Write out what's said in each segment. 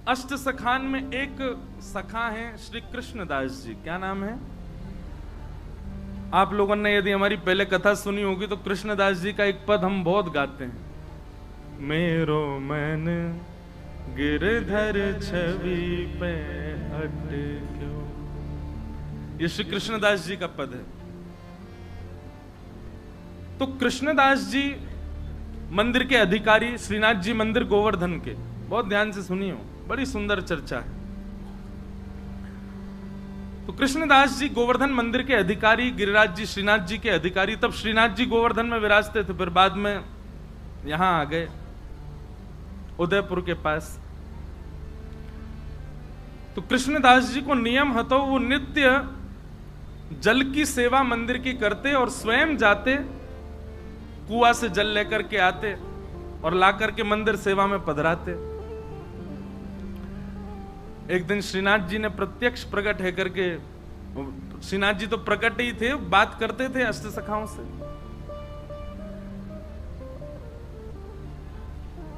अष्ट सखान में एक सखा हैं श्री कृष्णदास जी। क्या नाम है? आप लोगों ने यदि हमारी पहले कथा सुनी होगी तो कृष्णदास जी का एक पद हम बहुत गाते हैं, मेरो मन गिरधर छवि पे अटक्यो। ये श्री कृष्णदास जी का पद है। तो कृष्णदास जी मंदिर के अधिकारी, श्रीनाथ जी मंदिर गोवर्धन के, बहुत ध्यान से सुनिए, बड़ी सुंदर चर्चा है। तो कृष्णदास जी गोवर्धन मंदिर के अधिकारी, गिरिराज जी श्रीनाथ जी के अधिकारी। तब श्रीनाथ जी गोवर्धन में विराजते थे, फिर बाद में यहां आ गए उदयपुर के पास। तो कृष्णदास जी को नियम हतो, वो नित्य जल की सेवा मंदिर की करते और स्वयं जाते, कुआं से जल लेकर के आते और लाकर के मंदिर सेवा में पधराते। एक दिन श्रीनाथ जी ने प्रत्यक्ष प्रकट है करके, श्रीनाथ जी तो प्रकट ही थे, बात करते थे अष्ट सखाओं से।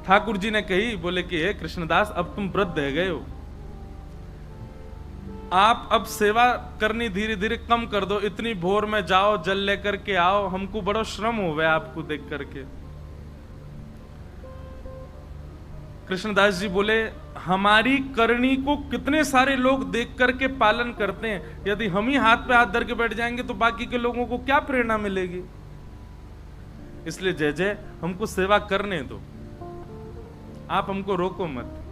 ठाकुर जी ने कही, बोले कि हे कृष्णदास, अब तुम वृद्ध रह गए हो, आप अब सेवा करनी धीरे धीरे कम कर दो, इतनी भोर में जाओ जल लेकर के आओ, हमको बड़ा श्रम हो गया आपको देख करके। कृष्णदास जी बोले, हमारी करनी को कितने सारे लोग देख करके पालन करते हैं, यदि हम ही हाथ पे हाथ धर के बैठ जाएंगे तो बाकी के लोगों को क्या प्रेरणा मिलेगी। इसलिए जय जय, हमको सेवा करने दो, आप हमको रोको मत।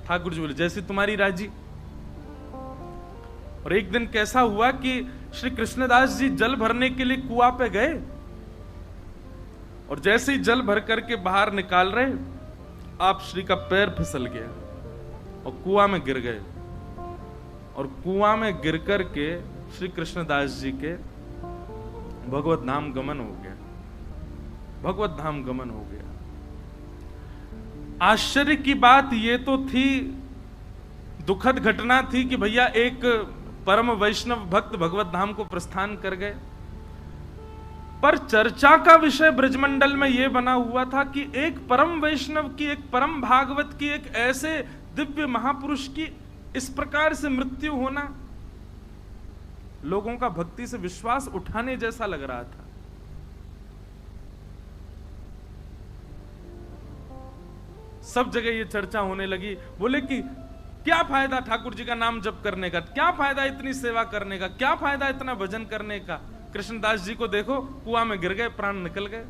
ठाकुर जी बोले, जैसी तुम्हारी राजी। और एक दिन कैसा हुआ कि श्री कृष्णदास जी जल भरने के लिए कुआं पे गए और जैसे ही जल भर करके बाहर निकाल रहे, आप श्री का पैर फिसल गया और कुआं में गिर गए। और कुआं में गिर करके श्री कृष्णदास जी के भगवत धाम गमन हो गया, भगवत धाम गमन हो गया। आश्चर्य की बात ये तो थी, दुखद घटना थी कि भैया एक परम वैष्णव भक्त भगवत धाम को प्रस्थान कर गए, पर चर्चा का विषय ब्रजमंडल में यह बना हुआ था कि एक परम वैष्णव की, एक परम भागवत की, एक ऐसे दिव्य महापुरुष की इस प्रकार से मृत्यु होना लोगों का भक्ति से विश्वास उठाने जैसा लग रहा था। सब जगह ये चर्चा होने लगी। बोले कि क्या फायदा ठाकुर जी का नाम जप करने का, क्या फायदा इतनी सेवा करने का, क्या फायदा इतना भजन करने का। कृष्णदास जी को देखो, कुआं में गिर गए, प्राण निकल गए।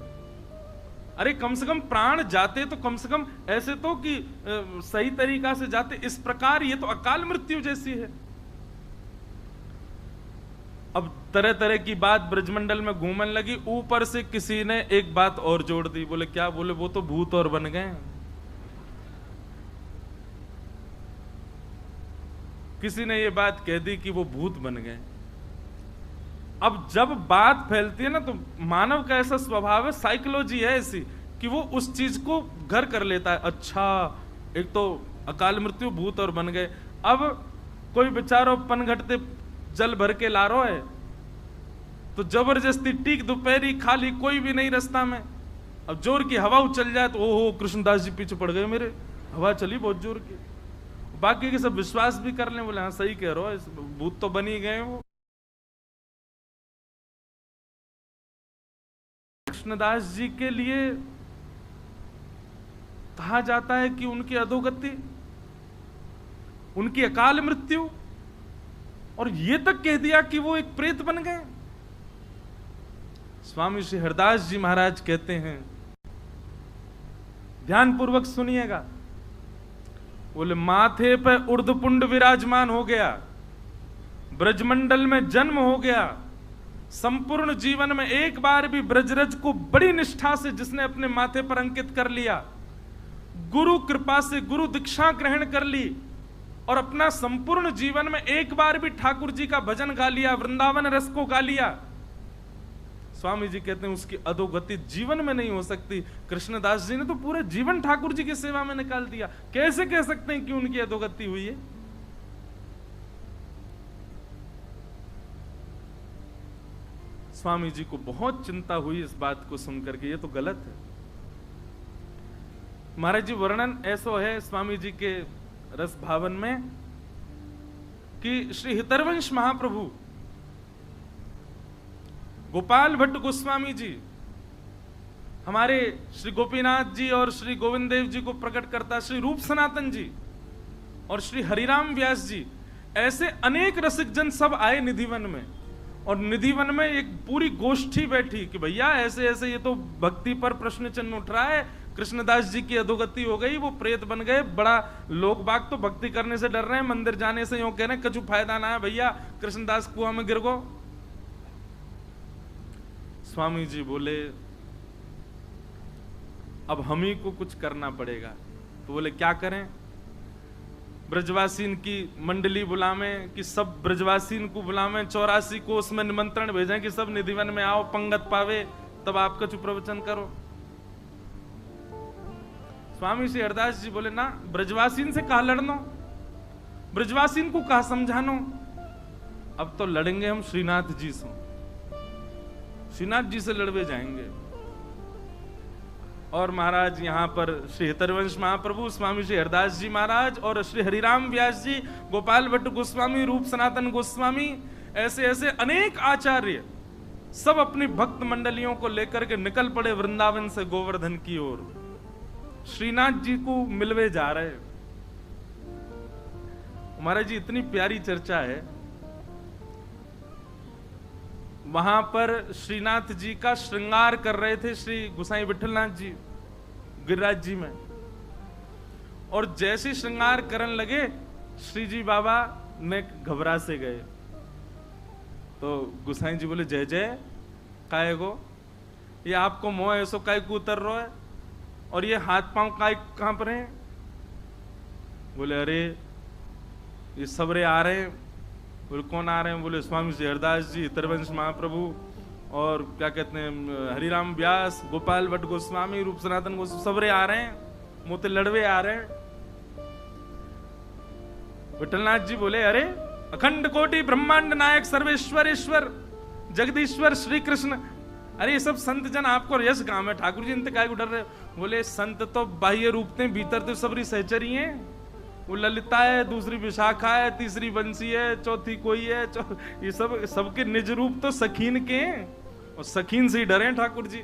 अरे कम से कम प्राण जाते तो कम से कम ऐसे तो कि सही तरीका से जाते, इस प्रकार ये तो अकाल मृत्यु जैसी है। अब तरह तरह की बात ब्रजमंडल में घूमने लगी। ऊपर से किसी ने एक बात और जोड़ दी। बोले क्या? बोले वो तो भूत और बन गए। किसी ने ये बात कह दी कि वो भूत बन गए। अब जब बात फैलती है ना, तो मानव का ऐसा स्वभाव है, साइकोलॉजी है ऐसी कि वो उस चीज को घर कर लेता है। अच्छा, एक तो अकाल मृत्यु, भूत और बन गए। अब कोई बेचारो पनघटते जल भर के ला रहा है, तो जबरदस्ती टीक दोपहरी खाली, कोई भी नहीं रास्ता में। अब जोर की हवा उछल जाए तो ओहो कृष्णदास जी पीछे पड़ गए मेरे, हवा चली बहुत जोर की। बाकी के सब विश्वास भी कर लें, बोले हाँ सही कह रहे हो, भूत तो बन ही गए वो। कृष्णदास जी के लिए कहा जाता है कि उनकी अधोगति, उनकी अकाल मृत्यु, और ये तक कह दिया कि वो एक प्रेत बन गए। स्वामी श्री हरदास जी महाराज कहते हैं, ध्यानपूर्वक सुनिएगा। बोले माथे पे उर्धपुंड विराजमान हो गया, ब्रजमंडल में जन्म हो गया, संपूर्ण जीवन में एक बार भी ब्रजरज को बड़ी निष्ठा से जिसने अपने माथे पर अंकित कर लिया, गुरु कृपा से गुरु दीक्षा ग्रहण कर ली और अपना संपूर्ण जीवन में एक बार भी ठाकुर जी का भजन गा लिया, वृंदावन रस को गा लिया, स्वामी जी कहते हैं उसकी अधोगति जीवन में नहीं हो सकती। कृष्णदास जी ने तो पूरे जीवन ठाकुर जी की सेवा में निकाल दिया, कैसे कह सकते हैं कि उनकी अधोगति हुई है? स्वामी जी को बहुत चिंता हुई इस बात को सुनकर के, ये तो गलत है। महाराज जी वर्णन ऐसो है स्वामी जी के रस भावन में कि श्री हितरवंश महाप्रभु गोपाल भट्ट गोस्वामी जी हमारे श्री गोपीनाथ जी और श्री गोविंद देव जी को प्रकट करता, श्री रूप सनातन जी और श्री हरिराम व्यास जी, ऐसे अनेक रसिक जन सब आए निधिवन में। और निधिवन में एक पूरी गोष्ठी बैठी कि भैया ऐसे ऐसे ये तो भक्ति पर प्रश्न चिन्ह उठ रहा है, कृष्णदास जी की अधोगति हो गई, वो प्रेत बन गए, बड़ा लोग बाग तो भक्ति करने से डर रहे हैं, मंदिर जाने से यूं कह रहे हैं कछु फायदा ना है भैया, कृष्णदास कुआं में गिर गो। स्वामी जी बोले अब हम ही को कुछ करना पड़ेगा। तो बोले क्या करें? ब्रजवासीन की मंडली बुलावें कि सब ब्रजवासीन को बुलावें, 84 को उसमें निमंत्रण भेजें कि सब निधिवन में आओ, पंगत पावे, तब आपका चुप प्रवचन करो। स्वामी श्री हरदास जी बोले ना, ब्रजवासीन से कहा लड़नो, ब्रजवासीन को कहा समझानो, अब तो लड़ेंगे हम श्रीनाथ जी से, श्रीनाथ जी से लड़वे जाएंगे। और महाराज यहाँ पर श्री हितरवंश महाप्रभु, स्वामी श्री हरदास जी महाराज और श्री हरिराम व्यास जी, गोपाल भट्ट गोस्वामी, रूप सनातन गोस्वामी, ऐसे ऐसे अनेक आचार्य सब अपनी भक्त मंडलियों को लेकर के निकल पड़े वृंदावन से गोवर्धन की ओर, श्रीनाथ जी को मिलवे जा रहे। महाराज जी इतनी प्यारी चर्चा है, वहां पर श्रीनाथ जी का श्रृंगार कर रहे थे श्री गुसाई विठलनाथ जी गिरिराज जी में, और जैसे श्रृंगार करने लगे श्री जी बाबा ने घबरा से गए। तो गुसाई जी बोले जय जय काय गो, ये आपको मोह ऐसो काय को उतर रहा है, और ये हाथ पांव काय कांप रहे हैं? बोले अरे ये सबरे आ रहे हैं। बोले कौन आ रहे हैं? बोले स्वामी श्री हरदास जी, हितरवंश महाप्रभु और क्या कहते हैं हरिराम व्यास, गोपाल भट्ट गोस्वामी, रूप सनातन गोस्वामी, सबरे आ रहे हैं, मोते लड़वे आ रहे हैं। विठलनाथ जी बोले अरे अखंड कोटि ब्रह्मांड नायक सर्वेश्वर ईश्वर जगदीश्वर श्री कृष्ण, अरे ये सब संत जन आपको यश गांव है, ठाकुर जी इनते काय को डर रहे? बोले संत तो बाह्य रूप थे, भीतर तो सबरी सहचरी हैं। वो ललिता है, दूसरी विशाखा है, तीसरी बंसी है, चौथी कोई है, ये सब सबके निज रूप तो सखीन के हैं, और सखीन से ही डरे ठाकुर जी।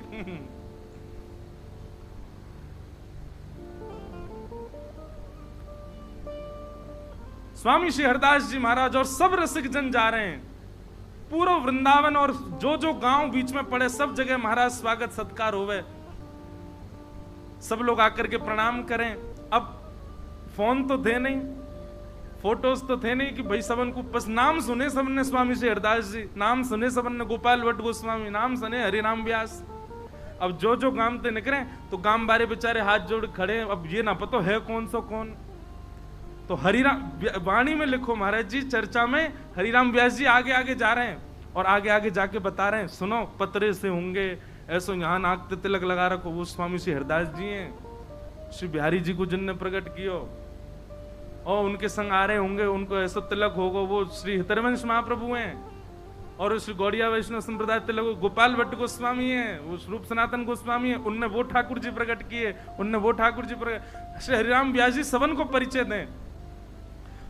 स्वामी श्री हरदास जी महाराज और सब रसिक जन जा रहे हैं, पूरा वृंदावन और जो जो गांव बीच में पड़े सब जगह महाराज स्वागत सत्कार होवे, सब लोग आकर के प्रणाम करें। अब फोन तो थे नहीं, फोटोज तो थे नहीं कि भाई सबन को बस नाम सुने सबने स्वामी श्री हरदास जी, नाम सुने सबन ने गोपाल भट्ट गोस्वामी, नाम सुने हरिराम व्यास। अब जो जो गांव ते निकले तो गांव बारे बेचारे हाथ जोड़ खड़े, अब ये ना पता है कौन सो कौन। तो हरिराम वाणी में लिखो महाराज जी, चर्चा में हरिराम व्यास जी आगे आगे जा रहे हैं और आगे आगे जाके बता रहे हैं, सुनो पतरे से होंगे ऐसो, यहाँ नाक तिलक लगा रखो, वो स्वामी श्री हरदास जी हैं, श्री बिहारी जी को जिनने प्रकट कियो, और उनके संग आ रहे होंगे, उनको ऐसा तिलक होगा, वो श्री हितरवंश महाप्रभु हैं, और श्री गौड़िया वैष्णव संप्रदाय तिलक गोपाल भट्ट गोस्वामी हैं, वो रूप सनातन गोस्वामी हैं, उनने वो ठाकुर जी प्रकट किए, उनने वो ठाकुर जी प्रकट, श्री हरिराम व्यास जी सबन को परिचय दें।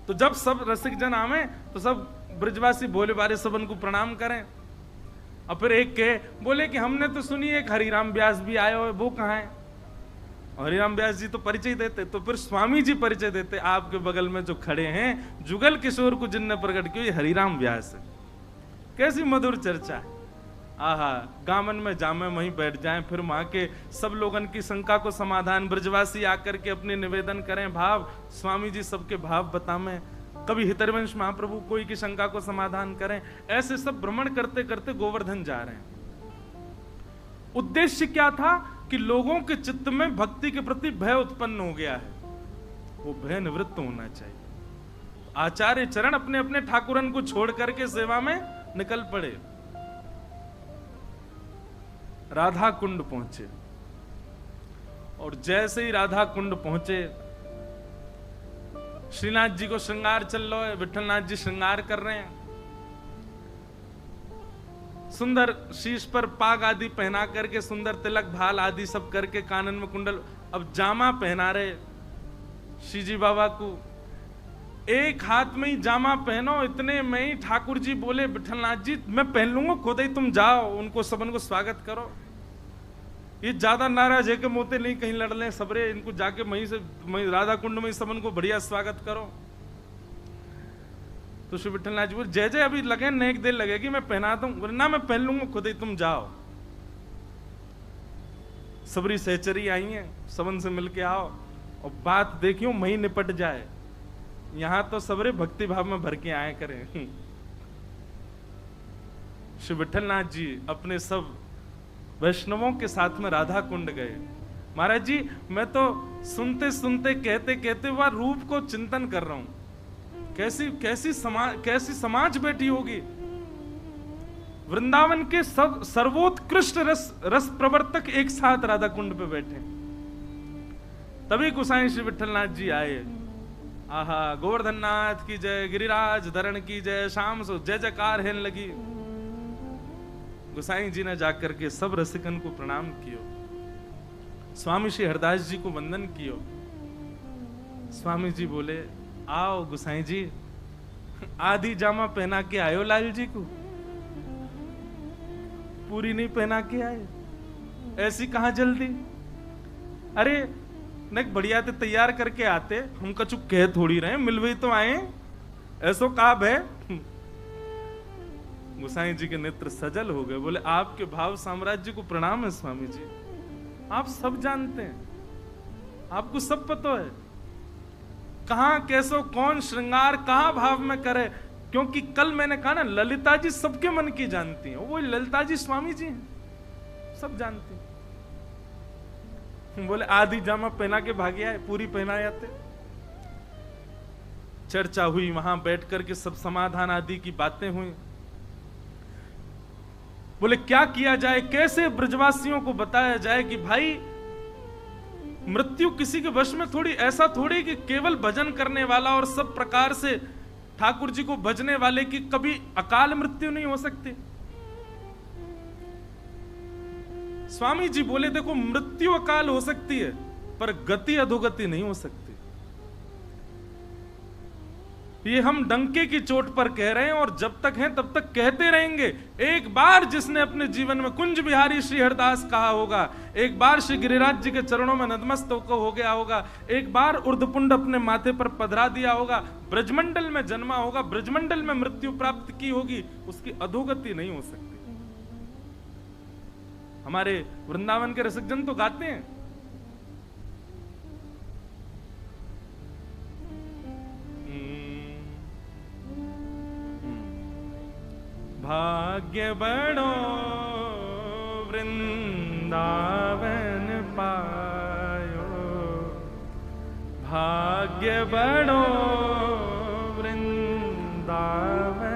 तो जब सब रसिक जन आवे तो सब ब्रजवासी भोले बारे सबन को प्रणाम करें। और फिर एक के बोले कि हमने तो सुनी एक हरिराम व्यास भी आए हो, वो कहाँ है? हरिराम व्यास जी तो परिचय देते, तो फिर स्वामी जी परिचय देते, आपके बगल में जो खड़े हैं जुगल किशोर को जिनने प्रकट किया, ये हरिराम व्यास है। कैसी मधुर चर्चा है, आहा, गामन में जामे वहीं बैठ जाएं, फिर वहां के सब लोगन की शंका को समाधान ब्रजवासी आकर के अपने निवेदन करें, भाव स्वामी जी सबके भाव बतावें, कभी हितरवंश महाप्रभु कोई की शंका को समाधान करें। ऐसे सब भ्रमण करते करते गोवर्धन जा रहे हैं। उद्देश्य क्या था कि लोगों के चित्त में भक्ति के प्रति भय उत्पन्न हो गया है, वो भय निवृत्त होना चाहिए। आचार्य चरण अपने अपने ठाकुरन को छोड़ करके सेवा में निकल पड़े। राधा कुंड पहुंचे, और जैसे ही राधा कुंड पहुंचे, श्रीनाथ जी को श्रृंगार चल रहा है, विठलनाथ जी श्रृंगार कर रहे हैं, सुंदर शीश पर पाग आदि पहना करके, सुंदर तिलक भाल आदि सब करके, कानन में कुंडल, अब जामा पहना रहे श्रीजी बाबा को, एक हाथ में ही जामा पहनो, इतने में ही ठाकुर जी बोले विठलनाथ जी मैं पहन लूंगा खुद ही, तुम जाओ उनको सबन को स्वागत करो। ये ज्यादा नाराज है कि मोते नहीं कहीं लड़ लें सबरे, इनको जाके वहीं से राधा कुंड में सबन को बढ़िया स्वागत करो। तो श्री विठलनाथ जी बोले जय जय अभी लगे न एक देर लगेगी, मैं पहना दूं। ना मैं पहन लूंगा खुद ही, तुम जाओ। सबरी सहचरी आई है, सबन से मिलके आओ और बात देखियो वहीं निपट जाए। यहां तो सबरे भक्ति भाव में भर के आए करें। श्री विठलनाथ जी अपने सब वैष्णवों के साथ में राधा कुंड गए। महाराज जी मैं तो सुनते सुनते कहते कहते वह रूप को चिंतन कर रहा हूं, कैसी समाज बैठी होगी। वृंदावन के सब सर्वोत्कृष्ट रस प्रवर्तक एक साथ राधा कुंड पे बैठे। तभी गोसाई श्री विठलनाथ जी आए। आहा गोवर्धन नाथ की जय, गिरिराज धरण की जय, शाम सो जय जयकार हेन लगी। गोसाई जी ने जाकर के सब रसिकन को प्रणाम कियो, स्वामी श्री हरदास जी को वंदन कियो। स्वामी जी बोले आओ गोसाई जी, आधी जामा पहना के आयो लाल जी को, पूरी नहीं पहना के आए, ऐसी कहां जल्दी। अरे न बढ़िया ते तैयार करके आते, हम कछु कह थोड़ी रहे, मिलवे तो आए, ऐसो काब है। गोसाई जी के नेत्र सजल हो गए, बोले आपके भाव साम्राज्य को प्रणाम है स्वामी जी, आप सब जानते हैं, आपको सब पता है कहां कैसो कौन श्रृंगार कहां भाव में करे। क्योंकि कल मैंने कहा ना ललिता जी सबके मन की जानती हैं, वो ललिता जी स्वामी जी हैं, सब जानती हैं। बोले आधी जामा पहना के भागे आए, पूरी पहना जाते। चर्चा हुई, वहां बैठ करके सब समाधान आदि की बातें हुई। बोले क्या किया जाए, कैसे ब्रजवासियों को बताया जाए कि भाई मृत्यु किसी के वश में थोड़ी, ऐसा थोड़ी कि केवल भजन करने वाला और सब प्रकार से ठाकुर जी को भजने वाले की कभी अकाल मृत्यु नहीं हो सकती। स्वामी जी बोले देखो मृत्यु अकाल हो सकती है पर गति अधोगति नहीं हो सकती। ये हम डंके की चोट पर कह रहे हैं और जब तक हैं तब तक कहते रहेंगे। एक बार जिसने अपने जीवन में कुंज बिहारी श्री हरदास कहा होगा, एक बार श्री गिरिराज जी के चरणों में नतमस्तक हो गया होगा, एक बार उर्धपुंड अपने माथे पर पधरा दिया होगा, ब्रजमंडल में जन्मा होगा, ब्रजमंडल में मृत्यु प्राप्त की होगी, उसकी अधोगति नहीं हो सकती। हमारे वृंदावन के रसिकजन तो गाते हैं, भाग्य बड़ो वृंदावन पायो, भाग्य बड़ो वृंदावन